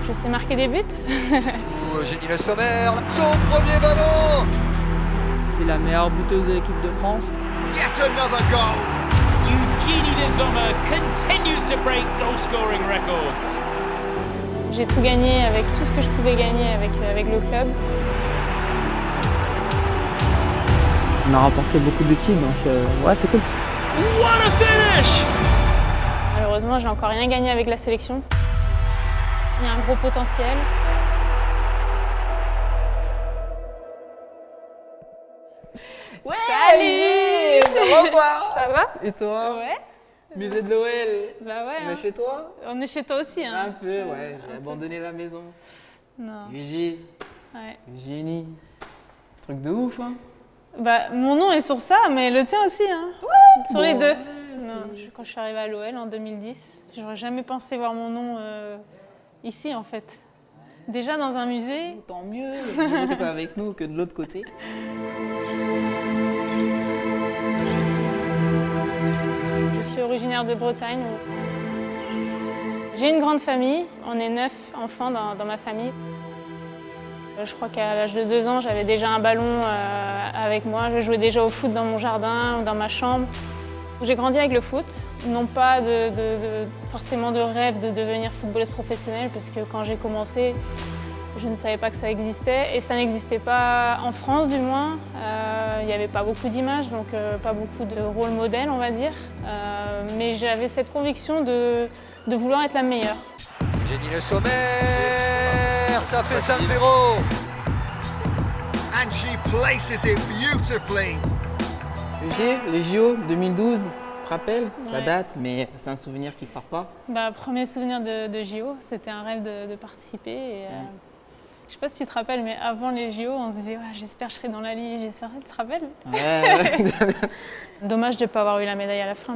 Je sais marquer des buts. Eugénie Le Sommer, son premier ballon. C'est la meilleure buteuse de l'équipe de France. Yet another goal. Eugénie Le Sommer continues to break goal scoring records. J'ai tout gagné avec tout ce que je pouvais gagner avec le club. On a remporté beaucoup de titres, donc ouais, c'est cool. What a finish! Malheureusement, j'ai encore rien gagné avec la sélection. Il y a un gros potentiel. Ouais, salut! Au revoir. Ça va? Et toi? Ouais. Musée de l'OL. Bah ouais. On est chez toi? On est chez toi aussi. Hein. Un peu, ouais. J'ai abandonné la maison. Non. Eugénie. Ouais. Eugénie. Truc de ouf, hein? Bah, mon nom est sur ça, mais le tien aussi. Hein. Ouais, sur bon, les deux. Ouais, Quand je suis arrivée à l'OL en 2010, j'aurais jamais pensé voir mon nom ici en fait. Déjà dans un musée. Tant mieux. Mieux que ça avec nous que de l'autre côté. Je suis originaire de Bretagne. J'ai une grande famille, on est 9 enfants dans ma famille. Je crois qu'à l'âge de 2 ans, j'avais déjà un ballon avec moi. Je jouais déjà au foot dans mon jardin ou dans ma chambre. J'ai grandi avec le foot, non pas forcément de rêve de devenir footballeuse professionnelle, parce que quand j'ai commencé, je ne savais pas que ça existait, et ça n'existait pas en France du moins. Il n'y avait pas beaucoup d'images, donc pas beaucoup de rôle modèle, on va dire. Mais j'avais cette conviction de vouloir être la meilleure. Eugénie Le Sommer, ça fait 5-0. And she places it beautifully. Les JO 2012, tu te rappelles? Ça Ouais. date, mais c'est un souvenir qui ne part pas. Bah, premier souvenir de JO, c'était un rêve de participer. Et, je sais pas si tu te rappelles, mais avant les JO, on se disait ouais, j'espère que je serai dans la liste, j'espère que tu te rappelles. Ouais. Dommage de ne pas avoir eu la médaille à la fin,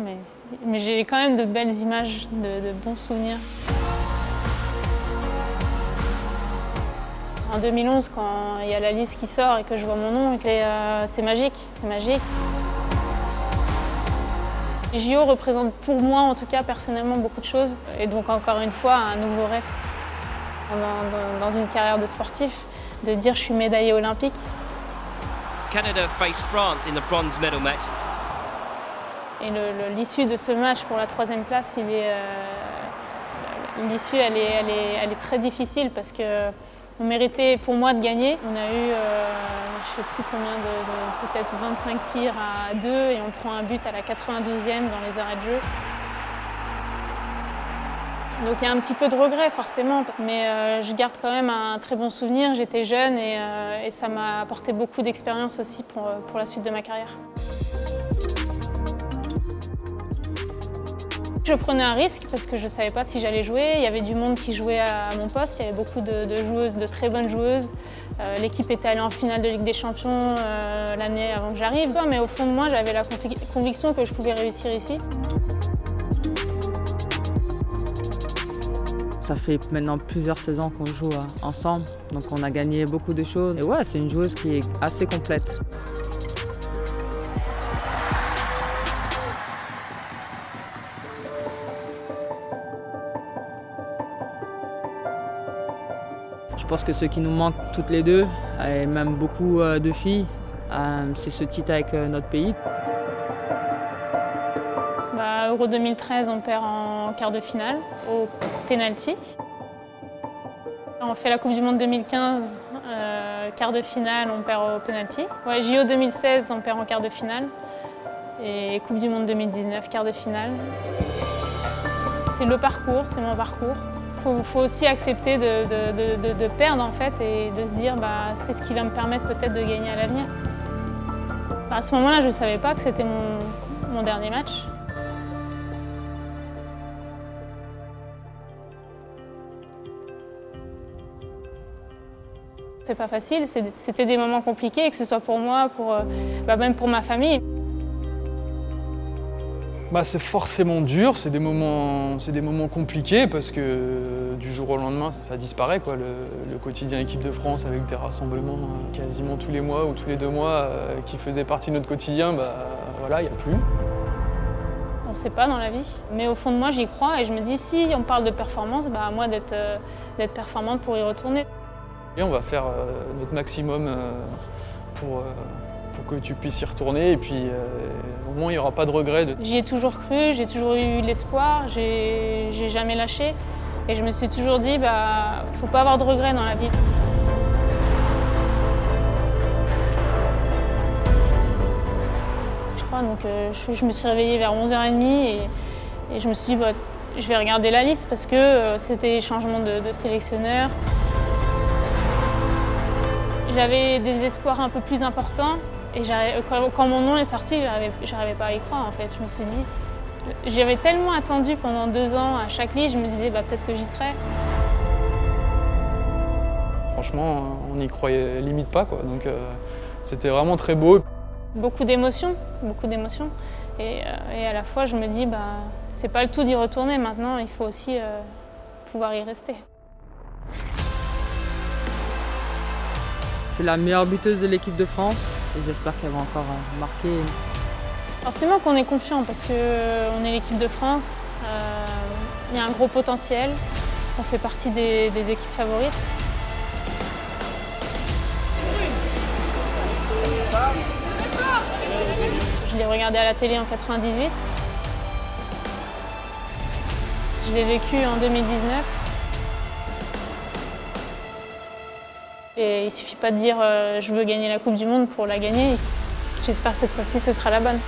mais j'ai quand même de belles images, de bons souvenirs. En 2011, quand il y a la liste qui sort et que je vois mon nom, c'est magique, c'est magique. Les JO représentent pour moi, en tout cas personnellement, beaucoup de choses. Et donc encore une fois, un nouveau rêve dans une carrière de sportif, de dire je suis médaillée olympique. Canada face France in the bronze medal match. Et l'issue de ce match pour la 3e place, l'issue elle est très difficile parce qu'on méritait pour moi de gagner. On a eu, je ne sais plus combien, peut-être 25 tirs à 2 et on prend un but à la 92e dans les arrêts de jeu. Donc il y a un petit peu de regret forcément, mais je garde quand même un très bon souvenir. J'étais jeune et ça m'a apporté beaucoup d'expérience aussi pour la suite de ma carrière. Je prenais un risque parce que je ne savais pas si j'allais jouer. Il y avait du monde qui jouait à mon poste, il y avait beaucoup de joueuses, de très bonnes joueuses. L'équipe était allée en finale de Ligue des Champions l'année avant que j'arrive. Mais au fond de moi, j'avais la conviction que je pouvais réussir ici. Ça fait maintenant plusieurs saisons qu'on joue ensemble, donc on a gagné beaucoup de choses. Et ouais, c'est une joueuse qui est assez complète. Je pense que ce qui nous manque toutes les deux, et même beaucoup de filles, c'est ce titre avec notre pays. Euro 2013, on perd en quart de finale au penalty. On fait la Coupe du Monde 2015, quart de finale, on perd au penalty. Ouais, JO 2016, on perd en quart de finale. Et Coupe du Monde 2019, quart de finale. C'est le parcours, c'est mon parcours. Il faut aussi accepter de perdre en fait et de se dire bah, c'est ce qui va me permettre peut-être de gagner à l'avenir. À ce moment-là, je ne savais pas que c'était mon dernier match. C'est pas facile, c'était des moments compliqués, que ce soit pour moi, même pour ma famille. C'est forcément dur, c'est des moments compliqués parce que du jour au lendemain, ça disparaît, quoi. Le quotidien équipe de France avec des rassemblements quasiment tous les mois ou tous les 2 mois qui faisaient partie de notre quotidien, voilà, il n'y a plus. ne sait pas dans la vie. Mais au fond de moi, j'y crois et je me dis, si on parle de performance, à moi d'être performante pour y retourner. Et on va faire notre maximum pour que tu puisses y retourner et puis au moins il n'y aura pas de regret. J'y ai toujours cru, j'ai toujours eu l'espoir, j'ai jamais lâché et je me suis toujours dit, faut pas avoir de regrets dans la vie. Donc, je me suis réveillée vers 11h30 et je me suis dit je vais regarder la liste parce que c'était les changements de sélectionneur. J'avais des espoirs un peu plus importants et quand mon nom est sorti, j'arrivais pas à y croire en fait. Je me suis dit, j'avais tellement attendu pendant 2 ans à chaque liste, je me disais peut-être que j'y serais. Franchement, on n'y croyait limite pas quoi. Donc c'était vraiment très beau. Beaucoup d'émotions. Et à la fois, je me dis, c'est pas le tout d'y retourner maintenant, il faut aussi pouvoir y rester. C'est la meilleure buteuse de l'équipe de France et j'espère qu'elle va encore marquer. Forcément qu'on est confiant parce qu'on est l'équipe de France, il y a un gros potentiel, on fait partie des équipes favorites. Je l'ai regardé à la télé en 98. Je l'ai vécu en 2019. Et il ne suffit pas de dire je veux gagner la Coupe du Monde pour la gagner. J'espère que cette fois-ci, ce sera la bonne.